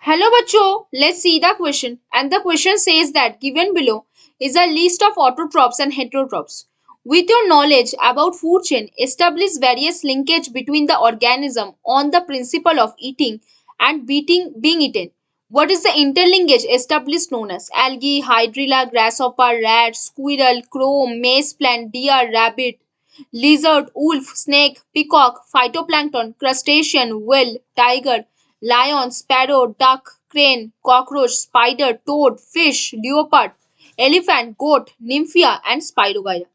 Hello bachcho, let's see the question. And the question says that given below is a list of autotrophs and heterotrophs. With your knowledge about food chain, establish various linkage between the organism on the principle of eating and being eaten. What is the interlinkage established known as algae, hydrilla, grasshopper, rat, squirrel, crow, maize plant, deer, rabbit, lizard, wolf, snake, peacock, phytoplankton, crustacean, whale, tiger, lion, sparrow, duck, crane, cockroach, spider, toad, fish, leopard, elephant, goat, nymphia and spirogyra.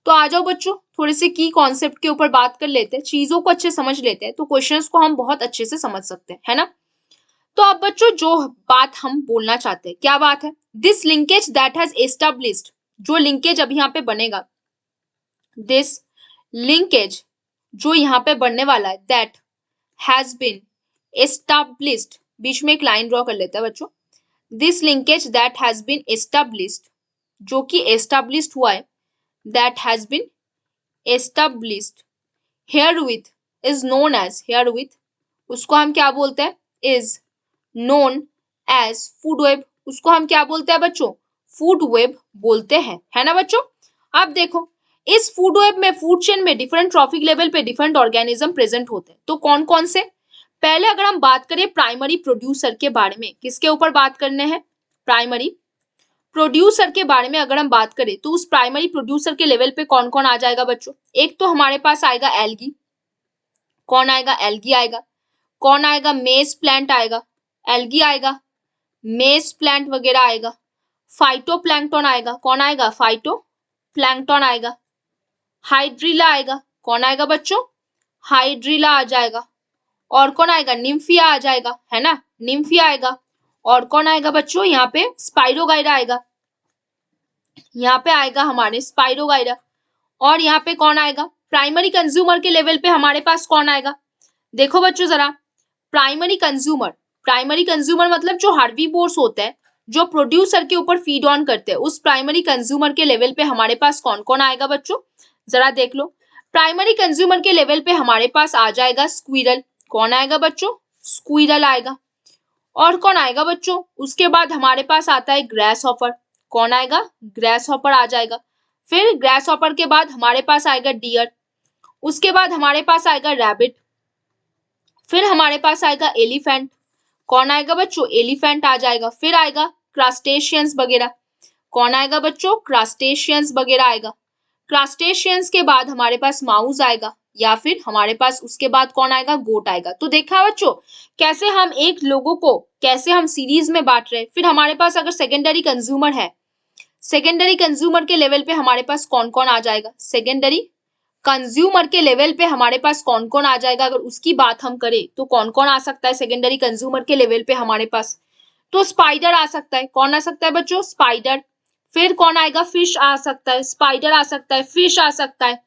तो आ जाओ बच्चों, थोड़े से की concept के ऊपर बात कर लेते हैं, चीजों को अच्छे समझ लेते हैं तो क्वेश्चंस को हम बहुत अच्छे से समझ सकते हैं, है ना। तो अब बच्चों जो बात हम बोलना चाहते हैं, क्या बात है, this linkage that has established, जो लिंकेज अभी यहाँ पे बनेगा, दिस लिंकेज जो यहाँ पे बनने वाला है, दैट हैज बीन एस्टैब्लिश्ड, बीच में एक लाइन ड्रॉ कर लेते हैं बच्चों, this linkage that has been established, जो कि एस्टैब्लिश्ड हुआ है, that has been established herewith is known as, herewith उसको हम क्या बोलते हैं, is known as food web, उसको हम क्या बोलते हैं बच्चों, फूड वेब बोलते हैं, है ना बच्चों। अब देखो इस फूड वेब में, फूड चेन में डिफरेंट ट्रॉफिक लेवल पे डिफरेंट ऑर्गेनिज्म प्रेजेंट होते हैं। तो कौन कौन से, पहले अगर हम बात करें प्राइमरी प्रोड्यूसर के बारे में, किसके ऊपर बात करने हैं, प्राइमरी प्रोड्यूसर के बारे में अगर हम बात करें तो उस प्राइमरी प्रोड्यूसर के लेवल पे कौन कौन आ जाएगा बच्चों। एक तो हमारे पास आएगा एल्गी, कौन आएगा, एल्गी आएगा। कौन आएगा, मेज प्लांट आएगा, एल्गी आएगा, मेज प्लांट वगैरह आएगा। फाइटोप्लैंक्टन आएगा, कौन आएगा, फाइटोप्लैंक्टन आएगा। हाइड्रिला आएगा, कौन आएगा बच्चों, हाइड्रिला आ जाएगा। और कौन आएगा, निम्फिया आ जाएगा, है ना, निम्फिया आएगा। और कौन आएगा बच्चों, यहाँ पे स्पाइरोगाइरा आएगा, यहाँ पे आएगा हमारे स्पाइरोगाइरा। और यहाँ पे कौन आएगा, प्राइमरी कंज्यूमर के लेवल पे हमारे पास कौन आएगा, देखो बच्चों जरा, प्राइमरी कंज्यूमर मतलब जो हार्बीवोर्स होते हैं, जो प्रोड्यूसर के ऊपर फीड ऑन करते हैं, उस प्राइमरी कंज्यूमर के लेवल पे हमारे पास कौन कौन आएगा बच्चों, जरा देख लो। प्राइमरी कंज्यूमर के लेवल पे हमारे पास आ जाएगा स्क्विरल, कौन आएगा बच्चों, स्क्विरल आएगा। और कौन आएगा बच्चों, उसके बाद हमारे पास आता है ग्रास हॉपर, कौन आएगा, ग्रास हॉपर आ जाएगा। फिर ग्रास हॉपर के बाद हमारे पास आएगा डियर, उसके बाद हमारे पास आएगा रैबिट, फिर हमारे पास आएगा एलिफेंट, कौन आएगा बच्चों, एलिफेंट आ जाएगा। फिर आएगा क्रास्टेशियंस वगैरह, कौन आएगा बच्चों, क्रास्टेशियंस वगैरह आएगा। क्रास्टेशियंस के बाद हमारे पास माउस आएगा, या फिर हमारे पास उसके बाद कौन आएगा, गोट आएगा। तो देखा बच्चों कैसे हम एक लोगों को कैसे हम सीरीज में बांट रहे हैं। फिर हमारे पास अगर सेकेंडरी कंज्यूमर है, सेकेंडरी कंज्यूमर के लेवल पे हमारे पास कौन कौन आ जाएगा, सेकेंडरी कंज्यूमर के लेवल पे हमारे पास कौन कौन आ जाएगा, अगर उसकी बात हम करें तो कौन कौन आ सकता है सेकेंडरी कंज्यूमर के लेवल पे हमारे पास, तो स्पाइडर आ सकता है, कौन आ सकता है बच्चों, स्पाइडर। फिर कौन आएगा, फिश आ सकता है, स्पाइडर आ सकता है, फिश आ सकता है।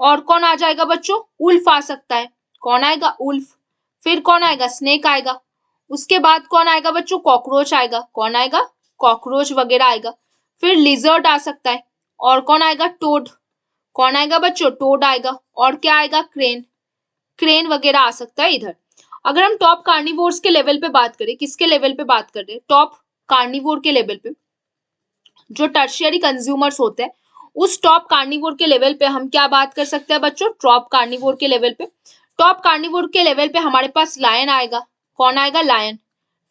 और कौन आ जाएगा बच्चों, उल्फ आ सकता है, कौन आएगा, उल्फ। फिर कौन आएगा, स्नेक आएगा। उसके बाद कौन आएगा बच्चों, कॉकरोच आएगा, कौन आएगा, कॉकरोच वगैरह आएगा। फिर लिजर्ड आ सकता है। और कौन आएगा, टोड, कौन आएगा बच्चों, टोड आएगा। और क्या आएगा, क्रेन, क्रेन वगैरह आ सकता है इधर। अगर हम टॉप कार्निवोर्स के लेवल पे बात करें, किसके लेवल पे बात कर रहे हैं, टॉप कार्निवोर के लेवल पे, जो टर्शियरी कंज्यूमर्स होते हैं, उस टॉप कार्निवोर के लेवल पे हम क्या बात कर सकते हैं बच्चों, टॉप कार्निवोर के लेवल पे। टॉप कार्निवोर के लेवल पे हमारे पास लायन आएगा, कौन आएगा, लायन,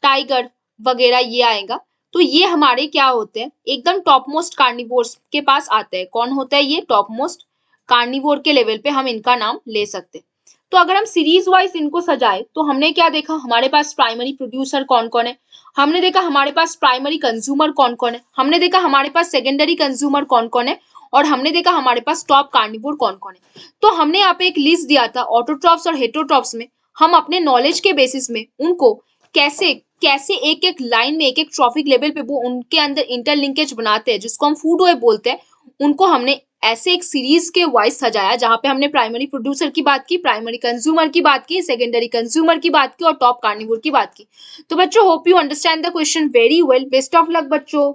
टाइगर वगैरह ये आएगा। तो ये हमारे क्या होते हैं, एकदम टॉप मोस्ट कार्निवोर्स के पास आते हैं। कौन होता है ये, टॉप मोस्ट कार्निवोर के लेवल पे हम इनका नाम ले सकते हैं। तो अगर हम सीरीज वाइज इनको सजाए तो हमने क्या देखा, हमारे पास प्राइमरी प्रोड्यूसर कौन कौन है, हमने देखा हमारे पास प्राइमरी कंज्यूमर कौन कौन है, हमने देखा हमारे पास सेकेंडरी कंज्यूमर कौन कौन है, और हमने देखा हमारे पास टॉप कार्निवोर कौन कौन है। तो हमने यहाँ पे एक लिस्ट दिया था ऑटोट्रॉफ्स और हेटरोट्रॉफ्स में, हम अपने नॉलेज के बेसिस में उनको कैसे कैसे एक एक लाइन में एक एक ट्रॉफिक लेवल पे वो उनके अंदर इंटरलिंकेज बनाते हैं, जिसको हम फूड वेब बोलते हैं, उनको हमने ऐसे एक सीरीज के वाइज सजाया, जहां पे हमने प्राइमरी प्रोड्यूसर की बात की, प्राइमरी कंज्यूमर की बात की, सेकेंडरी कंज्यूमर की बात की और टॉप कार्निवोर की बात की। तो बच्चों hope you understand the question very well, best of luck बच्चों।